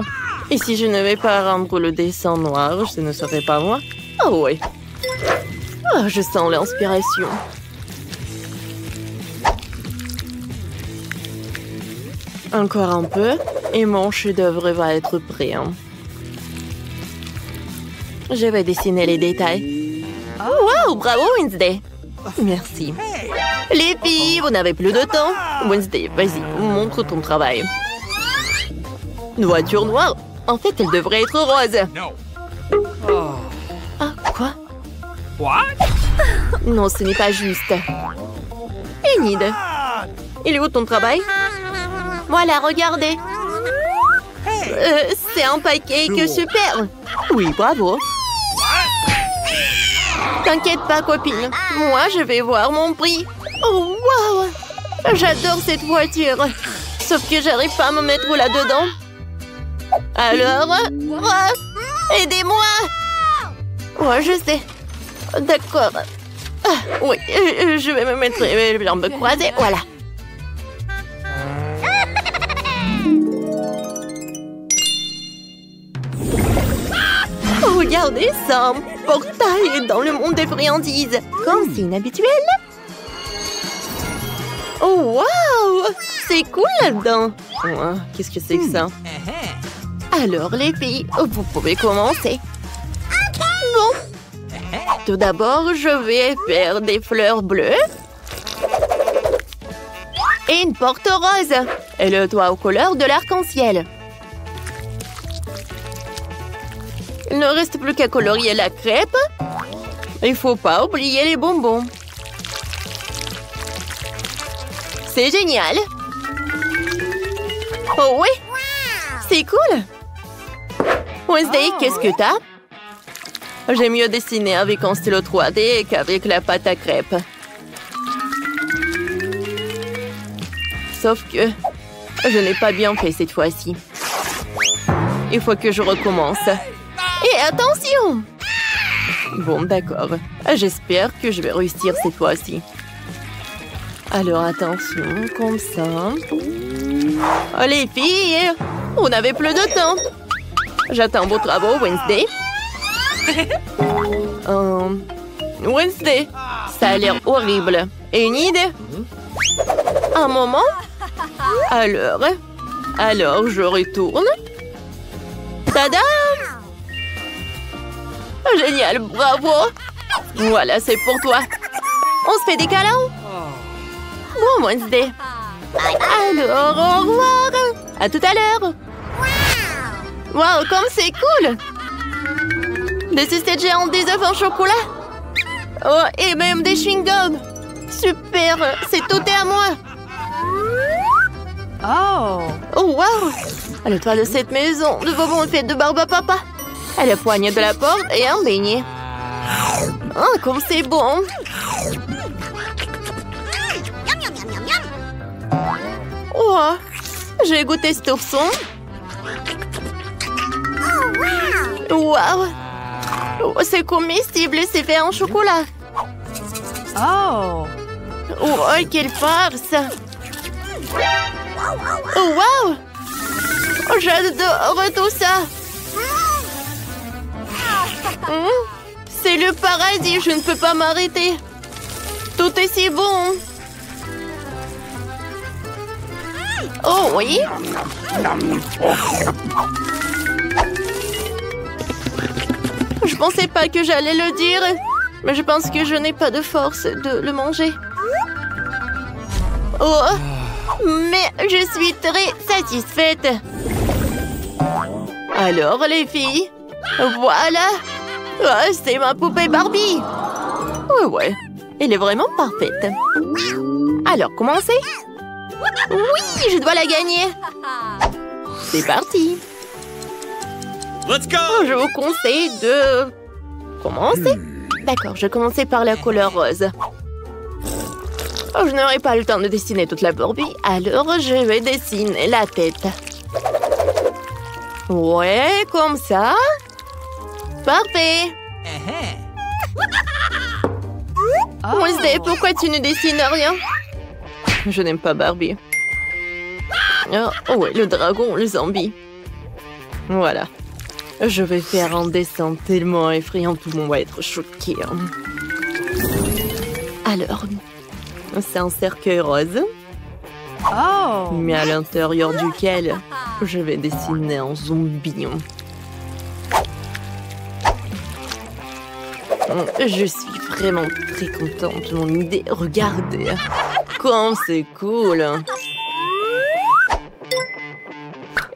Et si je ne vais pas rendre le dessin noir, ce ne serait pas moi? Oh oui. Oh, je sens l'inspiration. Encore un peu, et mon chef-d'œuvre va être prêt. Hein. Je vais dessiner les détails. Wow, bravo Wednesday. Merci. Les filles, vous n'avez plus de temps. Wednesday, vas-y, montre ton travail. Une voiture noire? En fait, elle devrait être rose. Ah, quoi? Non, ce n'est pas juste. Enid, il est où ton travail? Voilà, regardez. C'est un pancake super. Oui, bravo. T'inquiète pas, copine. Moi, je vais voir mon prix. Oh, waouh! J'adore cette voiture. Sauf que j'arrive pas à me mettre là-dedans. Alors... aidez-moi! Ouais, je sais. D'accord. Oui, je vais me mettre les jambes croisées. Voilà. Regardez ça, un portail dans le monde des friandises. Comme c'est inhabituel. Oh, waouh! C'est cool là-dedans. Oh, qu'est-ce que c'est que ça? Alors, les filles, vous pouvez commencer. Bon. Tout d'abord, je vais faire des fleurs bleues. Et une porte rose. Et le toit aux couleurs de l'arc-en-ciel. Il ne reste plus qu'à colorier la crêpe. Il ne faut pas oublier les bonbons. C'est génial. Oh oui, c'est cool. Wednesday, qu'est-ce que t'as? J'aime mieux dessiner avec un stylo 3D qu'avec la pâte à crêpes. Sauf que je n'ai pas bien fait cette fois-ci. Il faut que je recommence. Et attention! Bon, d'accord. J'espère que je vais réussir cette fois-ci. Alors, attention, comme ça. Oh, les filles, on n'avait plus de temps. J'attends vos travaux, Wednesday. Wednesday, ça a l'air horrible. Et une idée? Un moment? Alors, je retourne. Tada! Génial, bravo! Voilà, c'est pour toi. On se fait des câlins? Bon, Wednesday. Alors, au revoir. À tout à l'heure. Wow, comme c'est cool! Des sucettes géantes, des œufs en chocolat. Oh, et même des chewing-gums. Super, c'est tout est à moi. Oh, wow! Le toit de cette maison, de vos bonnes fêtes de barbe à papa. Et le poignet de la porte et un beignet. Oh, comme c'est bon! Oh, j'ai goûté cet ourson. Wow! Oh, c'est comestible et c'est fait en chocolat. Oh, quelle farce! Oh, wow! J'adore tout ça! C'est le paradis, je ne peux pas m'arrêter. Tout est si bon. Oh oui. Je pensais pas que j'allais le dire, mais je pense que je n'ai pas de force de le manger. Oh, mais je suis très satisfaite. Alors les filles, voilà. Oh, c'est ma poupée Barbie. Ouais, elle est vraiment parfaite. Alors, commencez. Oui, je dois la gagner. C'est parti. Let's go. Je vous conseille de commencer. D'accord, je vais commencer par la couleur rose. Oh, je n'aurai pas le temps de dessiner toute la Barbie, alors je vais dessiner la tête. Ouais, comme ça. Parfait. Wednesday, pourquoi tu ne dessines rien? Je n'aime pas Barbie. Oh ouais, le dragon, le zombie. Voilà. Je vais faire un dessin tellement effrayant, tout le monde va être choqué. Alors, c'est un cercueil rose. Mais à l'intérieur duquel je vais dessiner un zombie. Je suis vraiment très contente de mon idée. Regardez, comme c'est cool.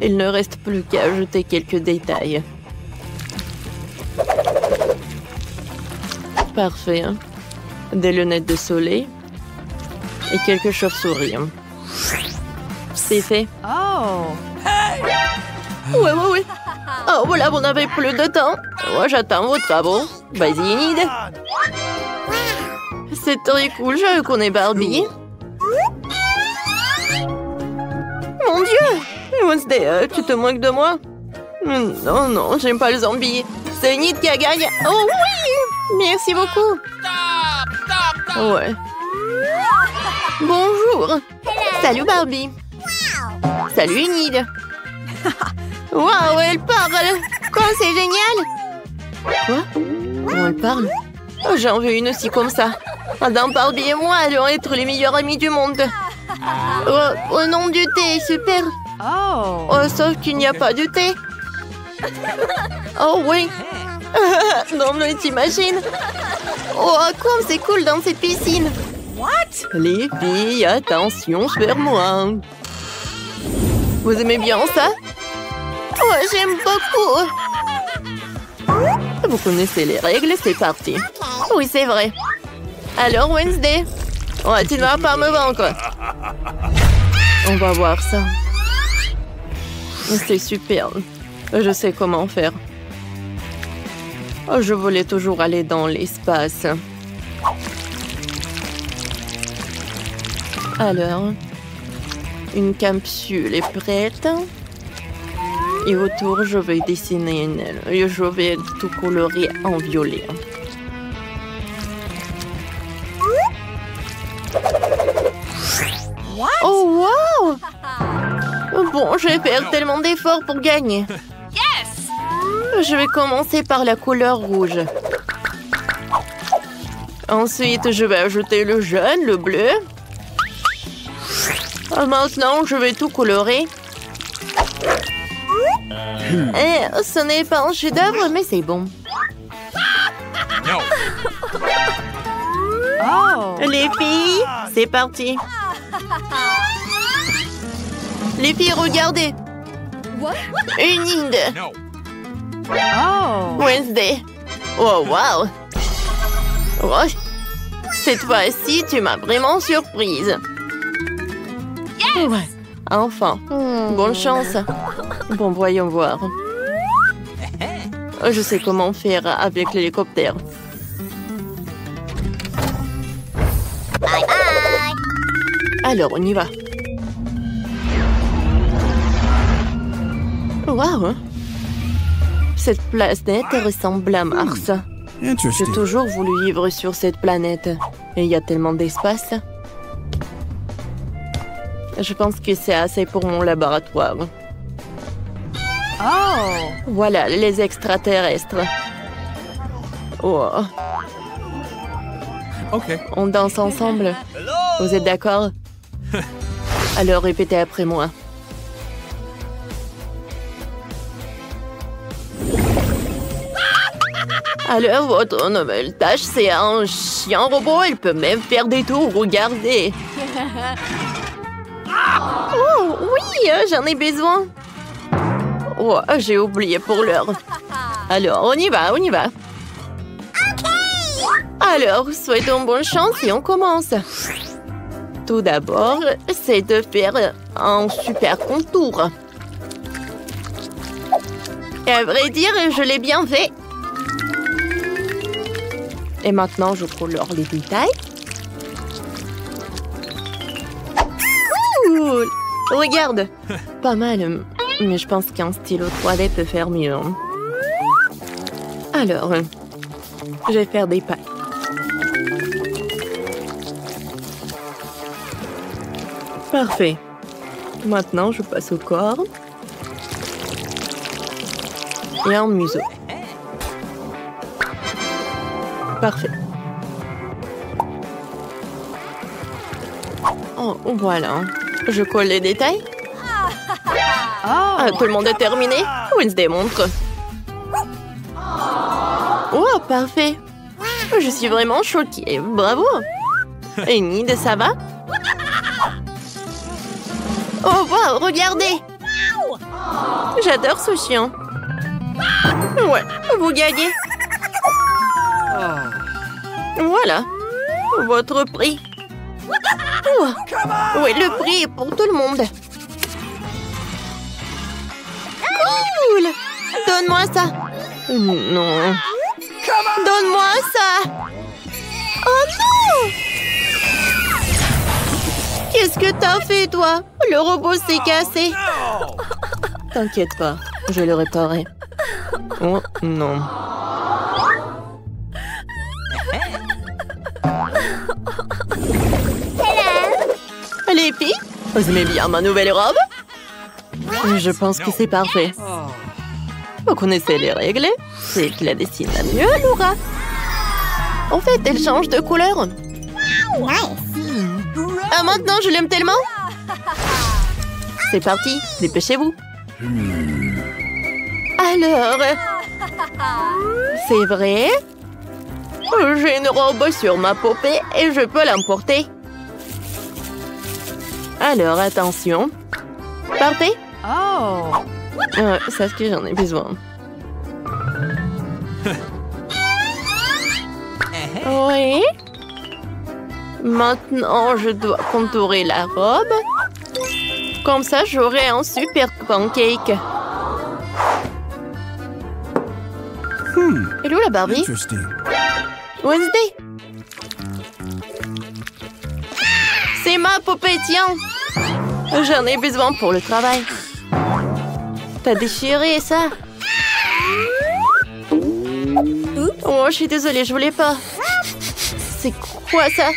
Il ne reste plus qu'à ajouter quelques détails. Parfait. Des lunettes de soleil et quelques chauves-souris. C'est fait. Ouais. Oh, voilà, vous n'avez plus de temps. Moi, j'attends vos travaux. Vas-y, Enid. C'est très cool, je connais Barbie. Mon Dieu! Wednesday, tu te moques de moi? Non, j'aime pas le zombie. C'est Enid qui a gagné. Oh oui! Merci beaucoup. Ouais. Bonjour. Salut Barbie. Salut Enid. Waouh, elle parle. Quoi, c'est génial. Quoi? Comment elle parle? Oh, j'en veux une aussi comme ça. Madame Barbie et moi allons être les meilleurs amis du monde. Oh, au nom du thé, super. Oh, sauf qu'il n'y a pas de thé. Oh oui. Non, mais t'imagines? Oh, comme c'est cool dans cette piscine. What? Les filles, attention vers moi. Vous aimez bien ça? Oh, j'aime beaucoup. Vous connaissez les règles, c'est parti. Oui, c'est vrai. Alors, Wednesday, tu ne vas pas me vaincre. On va voir ça. C'est super. Je sais comment faire. Je voulais toujours aller dans l'espace. Alors, une capsule est prête. Et autour, je vais dessiner une aile. Et je vais tout colorer en violet. Oh, wow! Bon, je vais faire tellement d'efforts pour gagner. Je vais commencer par la couleur rouge. Ensuite, je vais ajouter le jaune, le bleu. Maintenant, je vais tout colorer. Ce n'est pas un chef-d'œuvre, mais c'est bon. Les filles, c'est parti. Les filles, regardez. Une Inde. Wednesday. Oh, wow. Oh, cette fois-ci, tu m'as vraiment surprise. Ouais, enfin. Bonne chance. Bon, voyons voir. Je sais comment faire avec l'hélicoptère. Bye bye. Alors, on y va. Waouh! Cette planète ressemble à Mars. J'ai toujours voulu vivre sur cette planète. Et il y a tellement d'espace. Je pense que c'est assez pour mon laboratoire. Voilà, les extraterrestres. Oh. On danse ensemble. Vous êtes d'accord? Alors répétez après moi. Alors, votre nouvelle tâche, c'est un chien robot. Il peut même faire des tours. Regardez. Oh, oui, j'en ai besoin. Oh, j'ai oublié pour l'heure. Alors, on y va, on y va. Alors, souhaitons bonne chance et on commence. Tout d'abord, c'est de faire un super contour. Et à vrai dire, je l'ai bien fait. Et maintenant, je colore les détails. Cool! Regarde! Pas mal, mais je pense qu'un stylo 3D peut faire mieux. Alors, je vais faire des pailles. Parfait. Maintenant, je passe au corps. Et un museau. Parfait. Oh, voilà. Je colle les détails. Ah, tout le monde est terminé? Wednesday montre. Oh, parfait. Je suis vraiment choquée. Bravo. Et Nid, ça va? Oh, wow, regardez. J'adore ce chien. Ouais, vous gagnez. Voilà, votre prix. Oh. Oui, le prix est pour tout le monde. Cool! Donne-moi ça. Non. Donne-moi ça. Oh non! Qu'est-ce que t'as fait, toi? Le robot s'est cassé. T'inquiète pas, je le réparerai. Oh non. Les filles, vous aimez bien ma nouvelle robe? Je pense que c'est parfait. Vous connaissez les règles? C'est qui la dessine la mieux, Laura. En fait, elle change de couleur. Ah, maintenant, je l'aime tellement. C'est parti, dépêchez-vous. Alors, c'est vrai? J'ai une robe sur ma poupée et je peux l'emporter. Alors, attention. Parfait. C'est ce que j'en ai besoin. Oui. Maintenant, je dois contourer la robe. Comme ça, j'aurai un super pancake. Hello la Barbie. Interesting. Wednesday. C'est ma poupée, tiens. J'en ai besoin pour le travail. T'as déchiré ça. Oh, je suis désolée, je voulais pas. C'est quoi ça?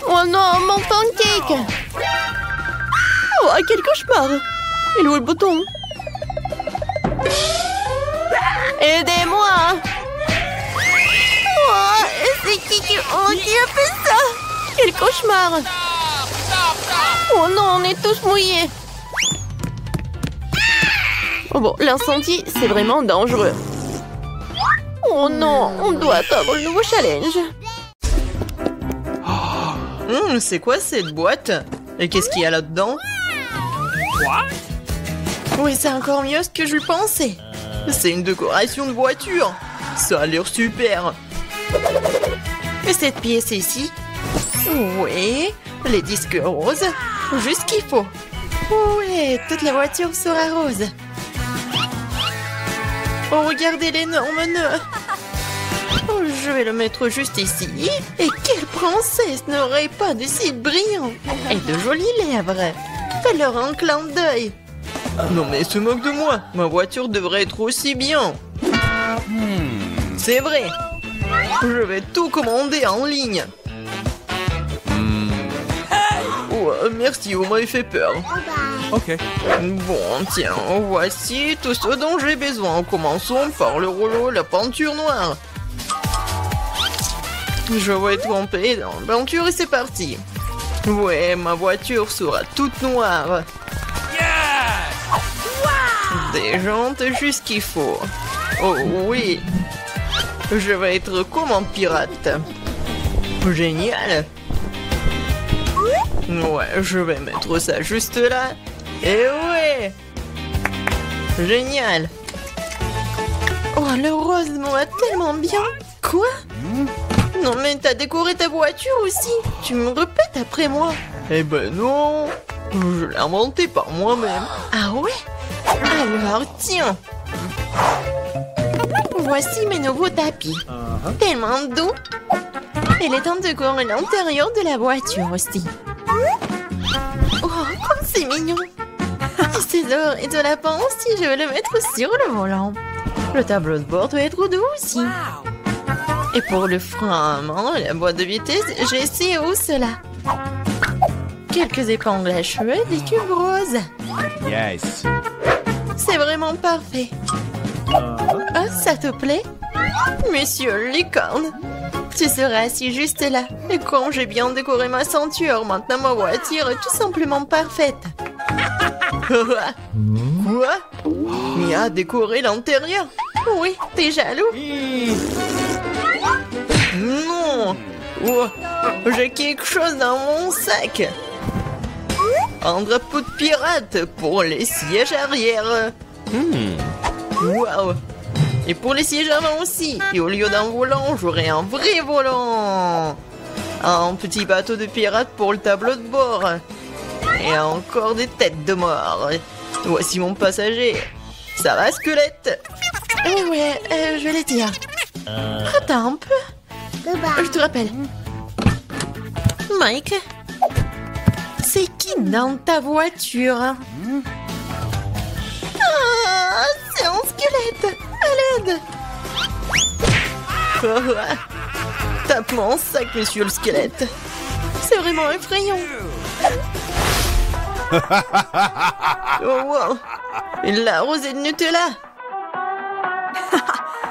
Oh non, mon pancake! Oh, quel cauchemar! Il est où le bouton? Aidez-moi! Oh, c'est qui a fait ça? Quel cauchemar! Oh non, on est tous mouillés! Oh bon, l'incendie, c'est vraiment dangereux. Oh non, on doit attendre le nouveau challenge. C'est quoi cette boîte? Et qu'est-ce qu'il y a là-dedans? Oui, c'est encore mieux ce que je pensais. C'est une décoration de voiture. Ça a l'air super. Et cette pièce ici? Oui, les disques roses. Juste ce qu'il faut. Ouais, toute la voiture sera rose. Oh, regardez l'énorme nœud. Oh, je vais le mettre juste ici. Et quelle princesse n'aurait pas de cils brillants et de jolies lèvres? Fais-leur un clin d'œil. Non mais se moque de moi. Ma voiture devrait être aussi bien. C'est vrai. Je vais tout commander en ligne. Oh, merci, vous m'avez fait peur. Okay. Bon, tiens, voici tout ce dont j'ai besoin. Commençons par le rouleau, la peinture noire. Je vais tremper dans la peinture et c'est parti. Ouais, ma voiture sera toute noire. Des jantes juste qu'il faut. Oh oui. Je vais être comme un pirate. Génial. Ouais, je vais mettre ça juste là. Et ouais. Génial. Oh, le rose me va tellement bien. Quoi? Non mais t'as décoré ta voiture aussi. Tu me répètes après moi. Eh ben non. Je l'ai inventé par moi-même. Ah ouais? Alors tiens. Voici mes nouveaux tapis. Tellement doux. Il est temps de décorer l'intérieur de la voiture aussi. Oh, comme c'est mignon. C'est d'or et de lapin aussi. Je vais le mettre sur le volant. Le tableau de bord doit être doux aussi. Et pour le frein à main et la boîte de vitesse, j'ai essayé où cela. Quelques épingles à cheveux et des tubes roses. Yes. C'est vraiment parfait. Ah, ça te plaît? Monsieur Licorne, tu seras assis juste là. Et quand j'ai bien décoré ma ceinture, maintenant ma voiture est tout simplement parfaite. Quoi? Mia a décoré l'intérieur? Oui, t'es jaloux? Non! Oh, j'ai quelque chose dans mon sac. Un drapeau de pirate pour les sièges arrière. Waouh! Et pour les sièges avant aussi. Et au lieu d'un volant, j'aurai un vrai volant. Un petit bateau de pirate pour le tableau de bord. Et encore des têtes de mort. Voici mon passager. Ça va, squelette? Ouais, je vais les dire. Attends un peu. Je te rappelle. Mike, c'est qui dans ta voiture? Ah, c'est un squelette. À l'aide. Tape mon sac, monsieur le squelette. C'est vraiment effrayant. Oh wow. La rosée de Nutella.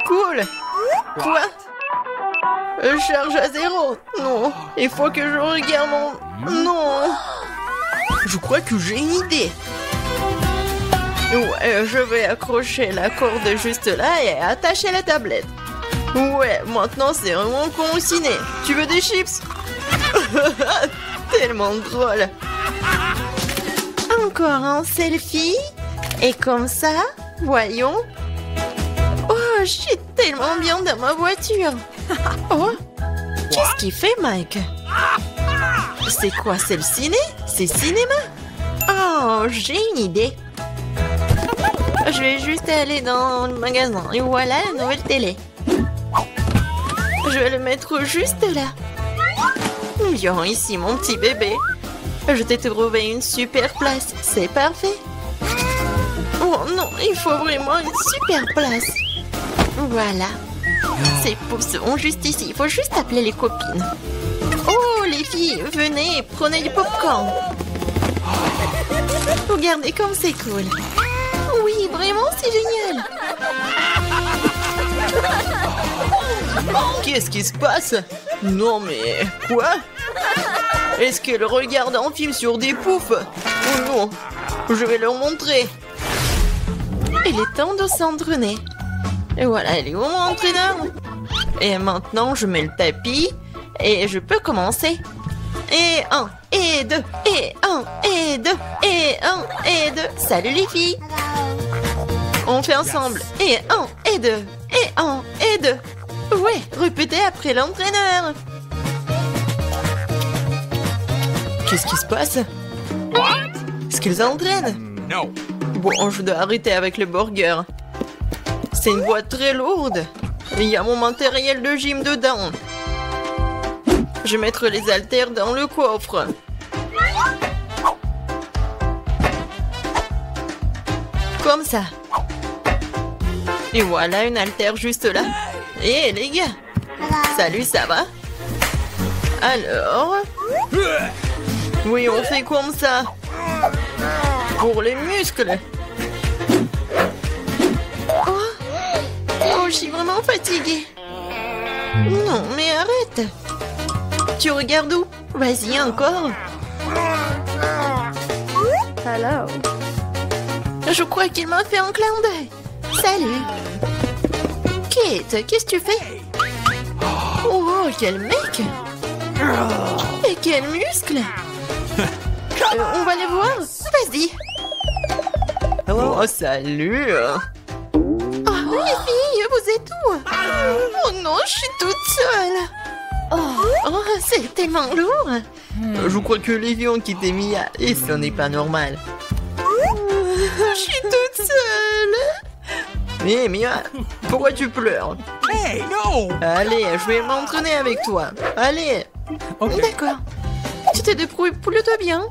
Cool. Quoi? Charge à 0. Non, il faut que je regarde mon... Non. Je crois que j'ai une idée. Ouais, je vais accrocher la corde juste là et attacher la tablette. Ouais, maintenant c'est vraiment con au ciné. Tu veux des chips? Tellement drôle. Encore un selfie. Et comme ça, voyons. Oh, je suis tellement bien dans ma voiture. Oh, qu'est-ce qu'il fait, Mike? C'est quoi, c'est le ciné? C'est cinéma? Oh, Oh, j'ai une idée. Je vais juste aller dans le magasin et voilà la nouvelle télé. Je vais le mettre juste là. Viens ici, mon petit bébé. Je t'ai trouvé une super place. C'est parfait. Oh non, il faut vraiment une super place. Voilà. Ces poufs sont juste ici. Il faut juste appeler les copines. Oh, les filles, venez, prenez du popcorn. Regardez comme c'est cool. Oui, vraiment, c'est génial. Qu'est-ce qui se passe? Non, mais quoi? Est-ce qu'elle regarde un film sur des poufs? Oh non, je vais leur montrer. Il est temps de s'entraîner. Et voilà, elle est où mon entraîneur? Et maintenant, je mets le tapis et je peux commencer. Et 1, et 2, et 1, et 2, et 1, et 2. Salut les filles. On fait ensemble. Et 1, et 2, et 1, et 2. Ouais, répétez après l'entraîneur. Qu'est-ce qui se passe? Est-ce qu'ils entraînent? No. Bon, je dois arrêter avec le burger. C'est une boîte très lourde. Il y a mon matériel de gym dedans. Je vais mettre les haltères dans le coffre. Comme ça. Et voilà une haltère juste là. Et les gars. Salut, ça va? Alors? Oui, on fait comme ça. Pour les muscles. Oh, je suis vraiment fatiguée. Non, mais arrête. Tu regardes où? Vas-y, encore. Hello. Je crois qu'il m'a fait un clin d'œil. Salut. Kate, qu'est-ce que tu fais? Oh, quel mec. Et quel muscle. On va les voir. Vas-y. Oh, salut. Oh, les filles, vous êtes où? Oh non, je suis toute seule. Oh, c'est tellement lourd. Je crois que les filles ont quitté Mia et ce n'est pas normal. Je suis toute seule. Mais Mia, pourquoi tu pleures? Hey, no. Allez, je vais m'entraîner avec toi. Allez. Okay. D'accord. Tu te débrouilles plutôt bien.